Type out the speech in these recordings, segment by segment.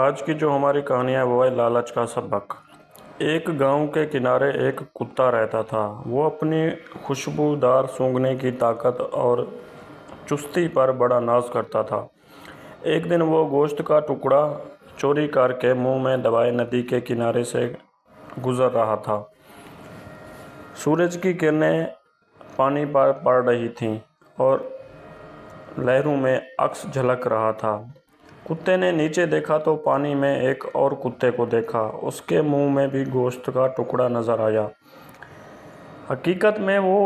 آج کی جو ہماری کہانی ہے وہ ہے لالچ کا سبق۔ ایک گاؤں کے کنارے ایک کتا رہتا تھا۔ وہ اپنی خوشبودار سونگھنے کی طاقت اور چستی پر بڑا ناز کرتا تھا۔ ایک دن وہ گوشت کا ٹکڑا چوری کر کے منہ میں دبائے ندی کے کنارے سے گزر رہا تھا۔ سورج کی کرنیں پانی پر پڑ رہی تھیں اور لہروں میں عکس جھلک رہا تھا۔ کتے نے نیچے دیکھا تو پانی میں ایک اور کتے کو دیکھا۔ اس کے منہ میں بھی گوشت کا ٹکڑا نظر آیا۔ حقیقت میں وہ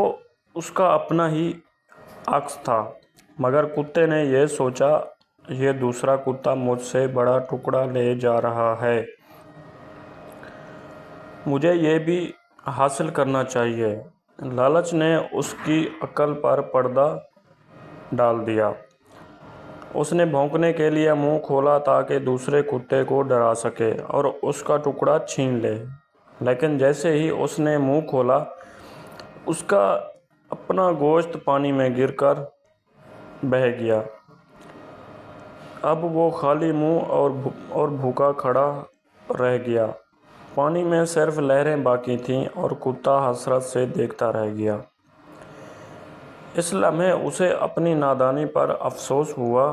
اس کا اپنا ہی عکس تھا، مگر کتے نے یہ سوچا، یہ دوسرا کتا مجھ سے بڑا ٹکڑا لے جا رہا ہے، مجھے یہ بھی حاصل کرنا چاہیے۔ لالچ نے اس کی عقل پر پردہ ڈال دیا۔ اس نے بھونکنے کے لیے منہ کھولا تاکہ دوسرے کتے کو ڈرا سکے اور اس کا ٹکڑا چھین لے، لیکن جیسے ہی اس نے منہ کھولا، اس کا اپنا گوشت پانی میں گر کر بہہ گیا۔ اب وہ خالی منہ اور بھوکا کھڑا رہ گیا۔ پانی میں صرف لہریں باقی تھیں اور کتا حسرت سے دیکھتا رہ گیا۔ اس لمحے اسے اپنی نادانی پر افسوس ہوا۔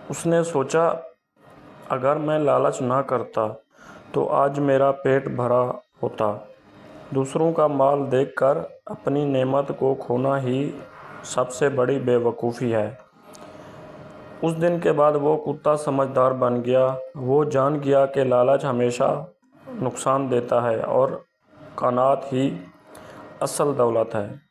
اس نے سوچا، اگر میں لالچ نہ کرتا تو آج میرا پیٹ بھرا ہوتا۔ دوسروں کا مال دیکھ کر اپنی نعمت کو کھونا ہی سب سے بڑی بے وقوفی ہے۔ اس دن کے بعد وہ کتا سمجھدار بن گیا۔ وہ جان گیا کہ لالچ ہمیشہ نقصان دیتا ہے اور قناعت ہی اصل دولت ہے۔